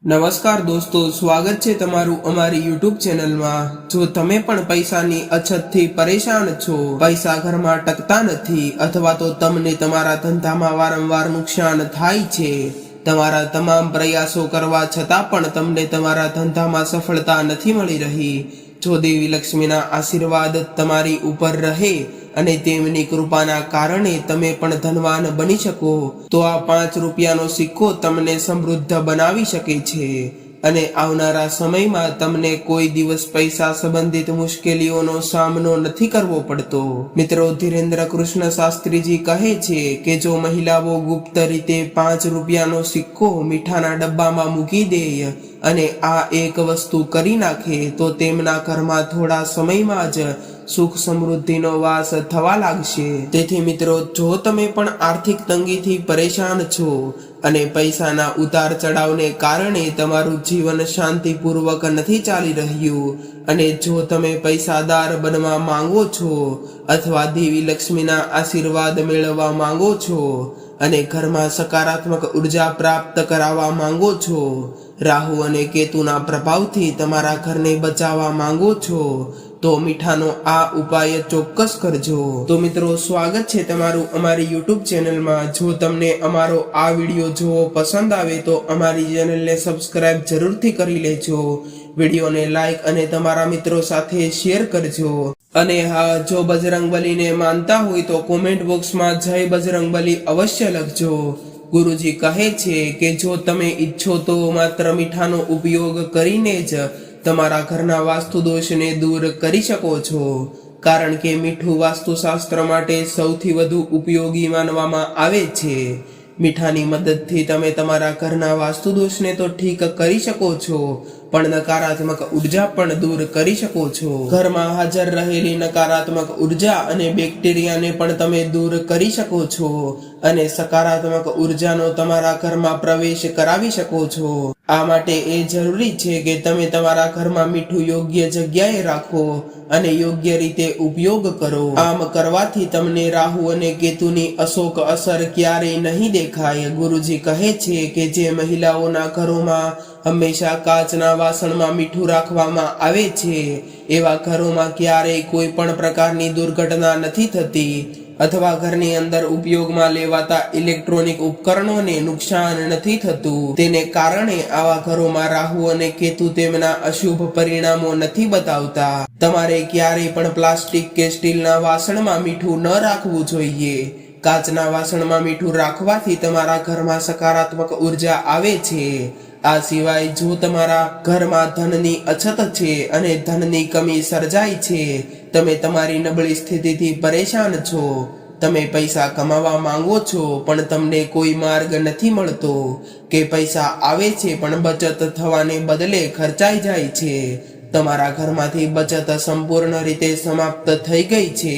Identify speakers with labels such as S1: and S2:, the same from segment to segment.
S1: નમસ્કાર દોસ્તો, સ્વાગત છે તમારું અમારી YouTube ચેનલમાં। જો તમે પણ પૈસાની અછતથી પરેશાન છો, પૈસા ઘરમાં ટકતા નથી અથવા તો તમને તમારા ધંધામાં વારંવાર નુકસાન થાય છે, તમારા તમામ પ્રયાસો કરવા છતાં પણ તમને તમારા ધંધામાં સફળતા નથી મળી રહી, જો દેવી લક્ષ્મીના આશીર્વાદ તમારી ઉપર રહે અને તેમની કૃપાના કારણે તમે પણ ધનવાન બની શકો, તો આ 5 રૂપિયાનો સિક્કો તમને સમૃદ્ધ બનાવી શકે છે અને આવનારા સમયમાં તમને કોઈ દિવસ પૈસા સંબંધિત મુશ્કેલીઓનો સામનો નથી કરવો પડતો। મિત્રો, ધીરેન્દ્ર કૃષ્ણ શાસ્ત્રીજી કહે છે કે જો મહિલાઓ ગુપ્ત રીતે 5 રૂપિયાનો સિક્કો મીઠાના ડબ્બામાં મૂકી દે અને આ એક વસ્તુ કરી નાખે તો તેમના ઘરમાં થોડા સમયમાં જ સુખ સમૃદ્ધિનો વાસ થવા લાગશે। તેથી મિત્રો, જો તમે પણ આર્થિક તંગીથી પરેશાન છો અને પૈસાના ઉતાર ચઢાવને કારણે તમારું જીવન શાંતિપૂર્વક નથી ચાલી રહ્યું અને જો તમે પૈસાદાર બનવા માંગો છો અથવા દેવી લક્ષ્મીના આશીર્વાદ મેળવવા માંગો છો અને ઘરમાં સકારાત્મક ઉર્જા પ્રાપ્ત કરાવવા માંગો છો, રાહુ અને કેતુના પ્રભાવથી તમારા ઘરને બચાવવા માંગો છો, તો મીઠાનો આ ઉપાય ચોક્કસ કરજો। તો મિત્રો, સ્વાગત છે તમારું અમારી YouTube ચેનલમાં। જો તમને અમારો આ વિડીયો જોવો પસંદ આવે તો અમારી ચેનલને સબસ્ક્રાઇબ જરૂરથી કરી લેજો, વિડીયોને લાઈક અને તમારા મિત્રો સાથે શેર કરજો। અને હા, જો બજરંગબલીને માનતા હોય તો કોમેન્ટ બોક્સમાં જય બજરંગબલી અવશ્ય લખજો। ગુરુજી કહે છે કે જો તમે ઈચ્છો તો માત્ર મીઠાનો ઉપયોગ કરીને જ તમારા ઘરના વાસ્તુ દોષને દૂર કરી શકો છો, કારણ કે મીઠું વાસ્તુશાસ્ત્ર માટે સૌથી વધુ ઉપયોગી માનવામાં આવે છે। મીઠાની મદદથી તમે તમારા ઘરના વાસ્તુ દોષને તો ઠીક કરી શકો છો, પણ નકારાત્મક ઉર્જા પણ દૂર કરી શકો છો। ઘરમાં હાજર રહેલી નકારાત્મક ઉર્જા અને બેક્ટેરિયાને પણ તમે દૂર કરી શકો છો અને સકારાત્મક ઉર્જાનો તમારા ઘરમાં પ્રવેશ કરાવી શકો છો। આ માટે એ જરૂરી છે કે તમે તમારા ઘરમાં મીઠું યોગ્ય જગ્યાએ રાખો અને યોગ્ય રીતે ઉપયોગ કરો। આમ કરવાથી તમને રાહુ અને કેતુની અશોક અસર ક્યારેય નહીં દેખાય। ગુરુજી કહે છે કે જે મહિલાઓના ઘરોમાં હંમેશા કાચના વાસણમાં મીઠું રાખવામાં આવે છે, એવા ઘરોમાં ક્યારેય કોઈ પણ પ્રકારની દુર્ઘટના નથી થતી અથવા ઘરની અંદર ઉપયોગમાં લેવાતા ઇલેક્ટ્રોનિક ઉપકરણોને નુકસાન નથી થતું। તેને કારણે આવા ઘરોમાં રાહુ અને કેતુ તેમના અશુભ પરિણામો નથી બતાવતા। તમારે ક્યારેય પણ પ્લાસ્ટિક કે સ્ટીલના વાસણમાં મીઠું ન રાખવું જોઈએ। કાચના વાસણમાં મીઠું રાખવાથી તમારા ઘરમાં સકારાત્મક ઉર્જા આવે છે। આ સિવાય જો તમારા ઘરમાં ધનની અછત છે અને ધનની કમી સર્જાય છે, તમે તમારી નબળી સ્થિતિથી પરેશાન છો, તમે પૈસા કમાવા માંગો છો પણ તમને કોઈ માર્ગ નથી મળતો, કે પૈસા આવે છે પણ બચત થવાને બદલે ખર્ચાઈ જાય છે, તમારા ઘરમાંથી બચત સંપૂર્ણ રીતે સમાપ્ત થઈ ગઈ છે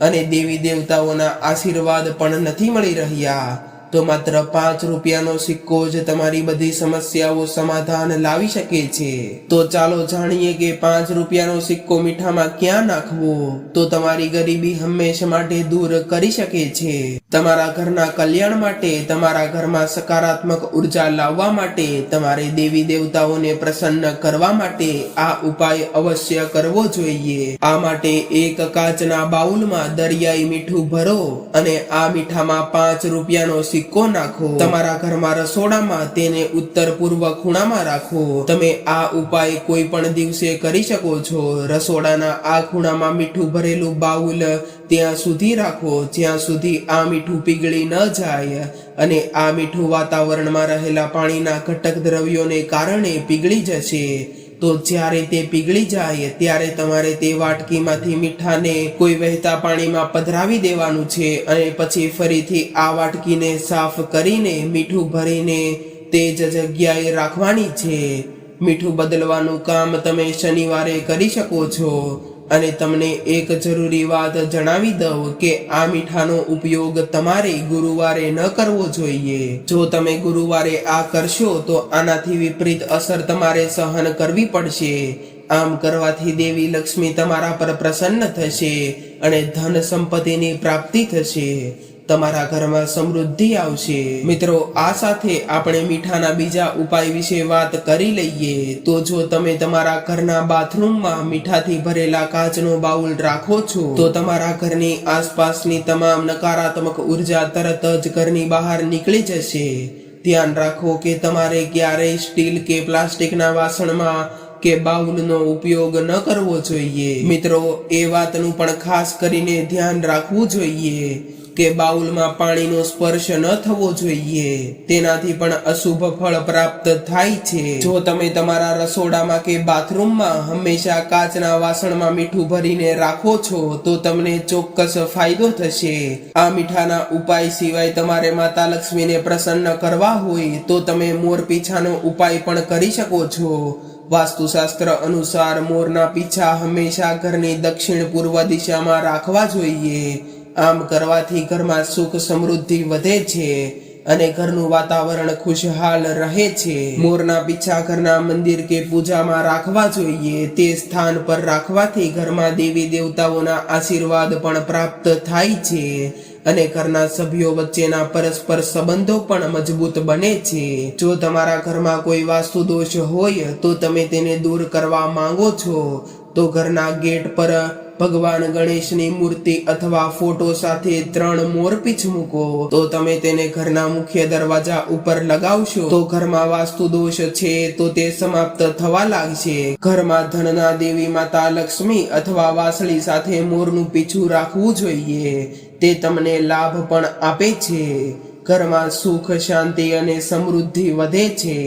S1: અને દેવી દેવતાઓના આશીર્વાદ પણ નથી મળી રહ્યા, તો માત્ર 5 રૂપિયાનો સિક્કો જ તમારી બધી સમસ્યાઓ સમાધાન લાવી શકે છે। તો ચાલો જાણીએ કે 5 રૂપિયાનો સિક્કો મીઠામાં ક્યાં નાખવો તો તમારી ગરીબી હંમેશા માટે દૂર કરી શકે છે। તમારા ઘરના કલ્યાણ માટે, તમારા ઘરમાં સકારાત્મક ઉર્જા લાવવા માટે, તમારે દેવી દેવતાઓને પ્રસન્ન કરવા માટે આ ઉપાય અવશ્ય કરવો જોઈએ। આ માટે એક કાચના બાઉલમાં દરિયાઈ મીઠું ભરો અને આ મીઠામાં 5 રૂપિયાનો સિક્કો નાખો। તમારા ઘરમાં રસોડામાં તેને ઉત્તર પૂર્વ ખૂણામાં રાખો। તમે આ ઉપાય કોઈ પણ દિવસે કરી શકો છો। રસોડાના આ ખૂણામાં મીઠું ભરેલું બાઉલ ત્યાં સુધી રાખો જ્યાં સુધી આ મીઠું પીગળી ન જાય, અને આ મીઠું વાતાવરણમાં રહેલા પાણીના ઘટક દ્રવ્યોને કારણે પીગળી જશે। તો જ્યારે તે પીગળી જાય ત્યારે તમારે તે વાટકીમાંથી મીઠાને કોઈ વહેતા પાણીમાં પધરાવી દેવાનું છે અને પછી ફરીથી આ વાટકીને સાફ કરીને મીઠું ભરીને તે જ જગ્યાએ રાખવાની છે। મીઠું બદલવાનું કામ તમે શનિવારે કરી શકો છો। અને તમને એક જરૂરી વાત જણાવી દઉં કે આ મીઠાનો ઉપયોગ તમારે ગુરુવારે ન કરવો જોઈએ। જો તમે ગુરુવારે આ કરશો તો આનાથી વિપરીત અસર તમારે સહન કરવી પડશે। આમ કરવાથી દેવી લક્ષ્મી તમારા પર પ્રસન્ન થશે અને ધન સંપત્તિની પ્રાપ્તિ થશે। તમારા ઘરમાં સમૃદ્ધિ આવશે। મિત્રો, આ સાથે આપણે મીઠાના બીજા ઉપાય વિશે વાત કરી લઈએ। તો જો તમે તમારા ઘરના બાથરૂમમાં મીઠાથી ભરેલા કાચનો બાઉલ રાખો છો તો તમારા ઘરની આસપાસની તમામ નકારાત્મક ઉર્જા તરત જ ઘરની બહાર નીકળી જશે। ધ્યાન રાખો કે તમારે ક્યારેય સ્ટીલ કે પ્લાસ્ટિકના વાસણમાં કે બાઉલનો ઉપયોગ ન કરવો જોઈએ। મિત્રો, એ વાતનું પણ ખાસ કરીને ધ્યાન રાખવું જોઈએ કે બાઉલમાં પાણીનો સ્પર્શ ન થવો જોઈએ, તેનાથી પણ અશુભ ફળ પ્રાપ્ત થાય છે। જો તમે તમારા રસોડામાં કે બાથરૂમમાં હંમેશા કાચના વાસણમાં મીઠું ભરીને રાખો છો તો તમને ચોક્કસ ફાયદો થશે। આ મીઠાના ઉપાય સિવાય તમારે માતા લક્ષ્મીને પ્રસન્ન કરવા હોય તો તમે મોર પીછાનો ઉપાય પણ કરી શકો છો। વાસ્તુશાસ્ત્ર અનુસાર મોરના પીછા હંમેશા ઘરની દક્ષિણ પૂર્વ દિશામાં રાખવા જોઈએ। આમ કરવાથી ઘરમાં સુખ સમૃદ્ધિ વધે છે અને ઘરનું વાતાવરણ ખુશહાલ રહે છે। મોરના પીછા ઘરના મંદિર કે પૂજામાં રાખવા જોઈએ। તે સ્થાન પર રાખવાથી ઘરમાં દેવી દેવતાઓના આશીર્વાદ પણ પ્રાપ્ત થાય છે અને ઘરના સભ્યો વચ્ચેના પરસ્પર સંબંધો પણ મજબૂત બને છે। જો તમારા ઘરમાં કોઈ વાસ્તુ દોષ હોય તો તમે તેને દૂર કરવા માંગો છો તો ઘરના ગેટ પર ભગવાન ગણેશની મૂર્તિ અથવા ફોટો સાથે 3 મોરપીંછ મૂકો। તો તમે તેને ઘરના મુખ્ય દરવાજા ઉપર લગાવશો તો ઘરમાં વાસ્તુ દોષ છે તો તે સમાપ્ત થવા લાગશે। ઘરમાં ધનના દેવી માતા લક્ષ્મી અથવા વાંસળી સાથે મોરનું પીછું રાખવું જોઈએ। તે તમને લાભ પણ આપે છે। ઘરમાં સુખ, શાંતિ અને સમૃદ્ધિ વધે છે।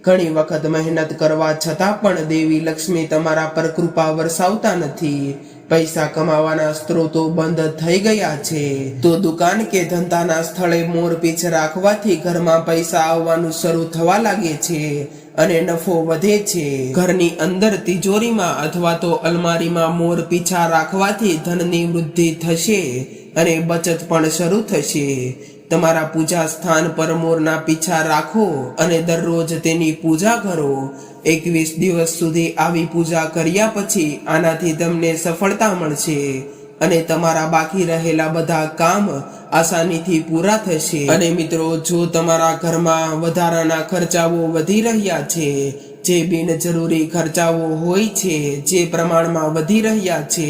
S1: ઘણી વખત મહેનત કરવા છતાં પણ દેવી લક્ષ્મી તમારા પર કૃપા વરસાવતા નથી। પૈસા કમાવાના સ્ત્રોતો બંધ થઈ ગયા છે તો દુકાન કે ધંધાના સ્થળે મોરપીંછ રાખવાથી ઘરમાં પૈસા આવવાનું શરૂ થવા લાગે છે અને નફો વધે છે। ઘરની અંદર તિજોરીમાં અથવા તો અલમારીમાં મોરપીંછા રાખવાથી ધનની વૃદ્ધિ થશે અને બચત પણ શરૂ થશે। તમારા પૂજા સ્થાન પર મોરના પીછા રાખો અને દરરોજ તેની પૂજા કરો। 21 દિવસ સુધી આવી પૂજા કર્યા પછી આનાથી તમને સફળતા મળશે અને તમારા બાકી રહેલા બધા કામ આસાનીથી પૂરા થશે। અને મિત્રો, જો તમારા ઘરમાં વધારાના ખર્ચાઓ વધી રહ્યા છે, જે બિનજરૂરી ખર્ચાઓ હોય છે જે પ્રમાણમાં વધી રહ્યા છે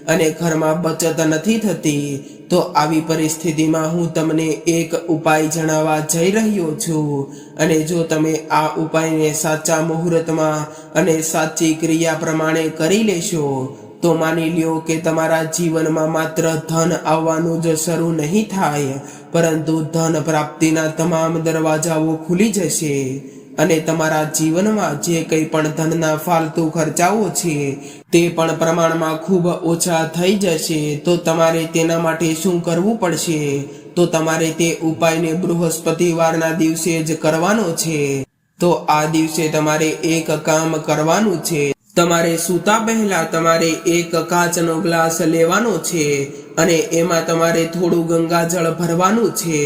S1: અને ઘરમાં બચત નથી થતી, તો આવી પરિસ્થિતિમાં હું તમને એક ઉપાય જણાવવા જઈ રહ્યો છું અને જો તમે આ ઉપાયને સાચા મુહૂર્તમાં અને સાચી ક્રિયા પ્રમાણે કરી લેશો તો માની લ્યો કે તમારા જીવનમાં માત્ર ધન આવવાનું જ શરૂ નહીં થાય, પરંતુ ધન પ્રાપ્તિના તમામ દરવાજાઓ ખુલી જશે અને તમારા જીવનમાં જે કંઈ પણ ધનના ફાલતુ ખર્ચાઓ છે તે પણ પ્રમાણમાં ખૂબ ઓછા થઈ જશે। તો તમારે તેના માટે શું કરવું પડશે? તો તમારે તે ઉપાયને બૃહસ્પતિવારના દિવસે જ કરવાનો છે। તો આ દિવસે તમારે એક કામ કરવાનું છે। તમારે સૂતા પહેલા તમારે એક કાચનો ગ્લાસ લેવાનો છે અને એમાં તમારે થોડું ગંગાજળ ભરવાનું છે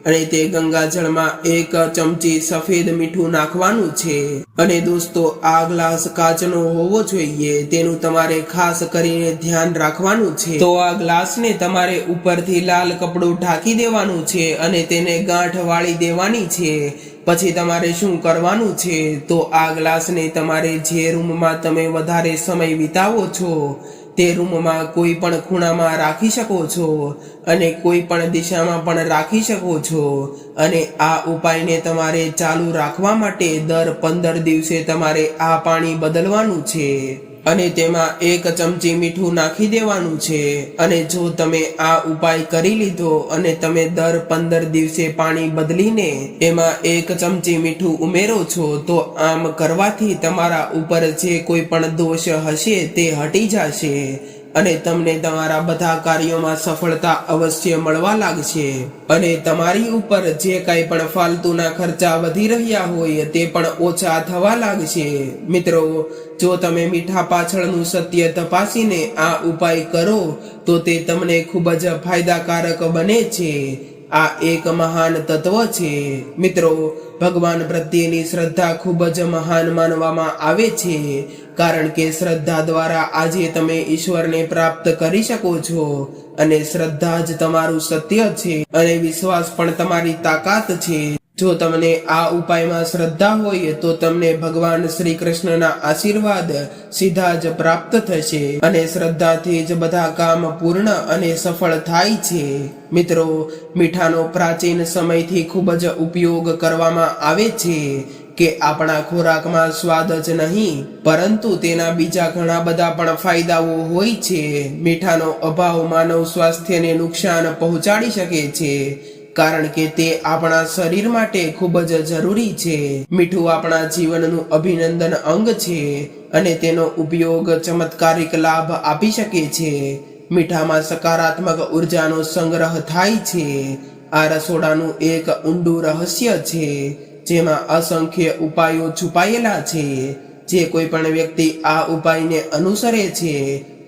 S1: અને તે ગંગાજળમાં 1 ચમચી સફેદ મીઠું નાખવાનું છે। અને દોસ્તો, આ ગ્લાસ કાચનો હોવો જોઈએ, તેનું તમારે ખાસ કરીને ધ્યાન રાખવાનું છે। તો આ ગ્લાસને તમારે ઉપરથી લાલ કપડું ઢાંકી દેવાનું છે અને તેને ગાંઠ વાળી દેવાની છે। પછી તમારે શું કરવાનું છે? તો આ ગ્લાસને તમારે જે રૂમમાં તમે વધારે સમય વિતાવો છો તે રૂમમાં કોઈ પણ ખૂણામાં રાખી શકો છો અને કોઈ પણ દિશામાં પણ રાખી શકો છો। અને આ ઉપાયને તમારે ચાલુ રાખવા માટે દર 15 દિવસે તમારે આ પાણી બદલવાનું છે અને તેમાં 1 ચમચી મીઠું નાખી દેવાનું છે। અને જો તમે આ ઉપાય કરી લીધો અને તમે દર 15 દિવસે પાણી બદલીને એમાં 1 ચમચી મીઠું ઉમેરો છો તો આમ કરવાથી તમારા ઉપર જે કોઈ પણ દોષ હશે તે હટી જશે અને તમને તમારા બધા કાર્યોમાં સફળતા અવશ્ય મળવા લાગશે અને તમારી ઉપર જે કાંઈ પણ ફાલતુના ખર્ચા વધી રહ્યા હોય તે પણ ઓછા થવા લાગશે। મિત્રો, જો તમે મીઠા પાછળનું સત્ય તપાસીને આ ઉપાય કરો તો તે તમને ખૂબ જ ફાયદાકારક બને છે। આ એક મહાન તત્વ છે. મિત્રો, ભગવાન પ્રત્યેની શ્રદ્ધા ખૂબ જ મહાન માનવામાં આવે છે, કારણ કે શ્રદ્ધા દ્વારા આજે તમે ઈશ્વરને પ્રાપ્ત કરી શકો છો. અને શ્રદ્ધા જ તમારું સત્ય છે અને વિશ્વાસ પણ તમારી તાકાત છે. જો તમને આ ઉપાયમાં શ્રદ્ધા હોય તો તમને ભગવાન શ્રી કૃષ્ણના આશીર્વાદ સીધા જ પ્રાપ્ત થશે અને શ્રદ્ધાથી જ બધા કામ પૂર્ણ અને સફળ થાય છે. મિત્રો, મીઠાનો પ્રાચીન સમયથી ખૂબ જ ઉપયોગ કરવામાં આવે છે કે આપણા ખોરાકમાં સ્વાદ જ નહીં પરંતુ તેના બીજા ઘણા બધા પણ ફાયદાઓ હોય છે. મીઠાનો અભાવ માનવ સ્વાસ્થ્યને નુકસાન પહોંચાડી શકે છે, કારણ કે તે આપણા શરીર માટે ખૂબ જ જરૂરી છે. મીઠું આપણા જીવનનું અભિનંદન અંગ છે અને તેનો ઉપયોગ ચમત્કારિક લાભ આપી શકે છે. મીઠામાં સકારાત્મક ઉર્જાનો સંગ્રહ થાય છે. આ રસોડાનું એક ઊંડું રહસ્ય છે જેમાં અસંખ્ય ઉપાયો છુપાયેલા છે. જે કોઈ પણ વ્યક્તિ આ ઉપાયને અનુસરે છે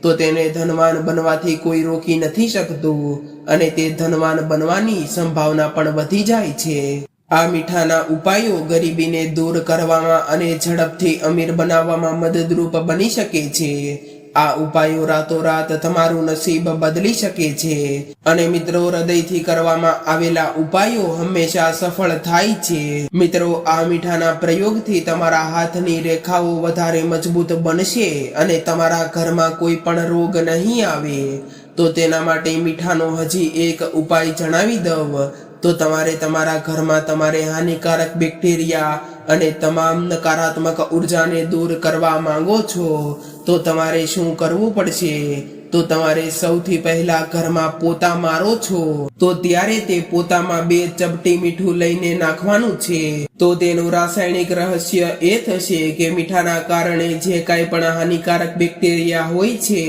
S1: તો તેને ધનવાન બનવાથી કોઈ રોકી નથી શકતું અને તે ધનવાન બનવાની સંભાવના પણ વધી જાય છે. આ મીઠાના ઉપાયો ગરીબીને દૂર કરવામાં અને ઝડપથી અમીર બનાવવામાં મદદરૂપ બની શકે છે. આ ઉપાયો રાતોરાત તમારું નસીબ બદલી શકે છે. અને મિત્રો, હૃદયથી કરવામાં આવેલા ઉપાયો હંમેશા સફળ થાય છે. મિત્રો, આ મીઠાના પ્રયોગથી તમારા હાથની રેખાઓ વધારે મજબૂત બનશે અને તમારા ઘરમાં કોઈ પણ રોગ નહીં આવે. તો તેના માટે મીઠાનો હજી એક ઉપાય જણાવી દઉં. તો તમારે તમારા ઘરમાં તમારે હાનિકારક બેક્ટેરિયા અને તમામ નકારાત્મક ઉર્જાને દૂર કરવા માંગો છો તો તમારે શું કરવું પડશે? તો તમારે સૌથી પહેલા ઘરમાં પોતા મારો છો તો ત્યારે તે પોતામાં 2 ચપટી મીઠું લઈને નાખવાનું છે. તો તેનું રાસાયણિક રહસ્ય એ થશે કે મીઠાના કારણે જે કાંઈ પણ હાનિકારક બેક્ટેરિયા હોય છે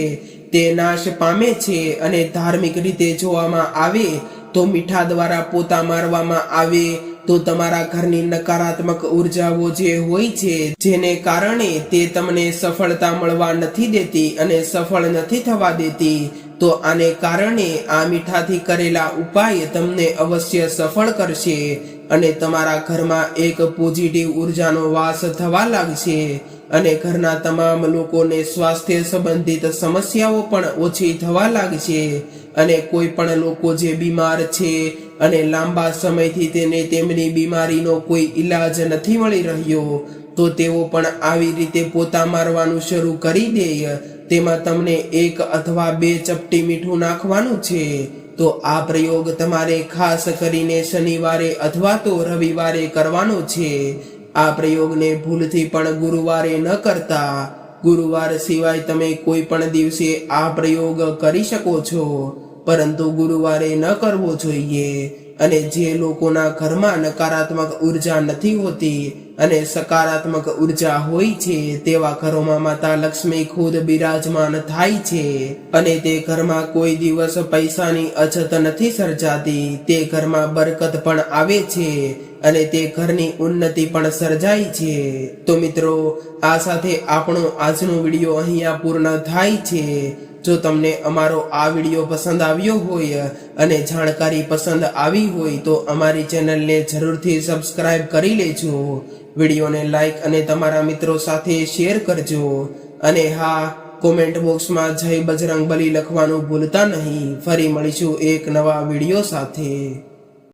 S1: તે નાશ પામે છે. અને ધાર્મિક રીતે જોવામાં આવે તો મીઠા દ્વારા પોતા મારવામાં આવે તો તમારા ઘરની નકારાત્મક ઉર્જાઓ જે હોય છે જેને કારણે તે તમને સફળતા મળવા નથી દેતી અને સફળ નથી થવા દેતી, તો આને કારણે આ મીઠાથી કરેલા ઉપાય તમને અવશ્ય સફળ કરશે અને તમારા ઘરમાં એક પોઝિટિવ ઉર્જાનો વાસ થવા લાગશે અને ઘરના તમામ લોકોને સ્વાસ્થ્ય સંબંધિત સમસ્યાઓ પણ ઓછી થવા લાગશે. અને કોઈ પણ લોકો જે બીમાર છે અને લાંબા સમયથી તેને તેમની બીમારીનો કોઈ ઈલાજ નથી મળી રહ્યો તો તેઓ પણ આવી રીતે પોતા મારવાનું શરૂ કરી દે. તેમાં તમને 1 અથવા 2 ચપટી મીઠું નાખવાનું છે. તો આ પ્રયોગ તમારે ખાસ કરીને શનિવારે અથવા તો રવિવારે કરવાનો છે. આ પ્રયોગને ભૂલથી પણ ગુરુવારે ન કરતા. ગુરુવાર સિવાય તમે કોઈ પણ દિવસે આ પ્રયોગ કરી શકો છો, પરંતુ ગુરુવારે ન કરવો જોઈએ. અને જે લોકોના ઘરમાં નકારાત્મક ઉર્જા નથી હોતી અને સકારાત્મક ઉર્જા હોય છે તેવા ઘરોમાં માતા લક્ષ્મી ખુદ બિરાજમાન થાય છે અને તે ઘરમાં કોઈ દિવસ પૈસાની અછત નથી સર્જાતી. તે ઘરમાં બરકત પણ આવે છે અને તે ઘરની ઉન્નતિ પણ સર્જાય છે. તો મિત્રો, આ સાથે આપણો આજનો વિડીયો અહીંયા પૂર્ણ થાય છે. જો તમને અમારો આ વિડીયો પસંદ આવ્યો હોય અને જાણકારી પસંદ આવી હોય તો અમારી ચેનલને જરૂરથી સબસ્ક્રાઇબ કરી લેજો. વિડીયોને લાઈક અને તમારા મિત્રો સાથે શેર કરજો. અને હા, કોમેન્ટ બોક્સમાં જય બજરંગબલી લખવાનું ભૂલતા નહીં. ફરી મળીશું એક નવા વિડીયો સાથે.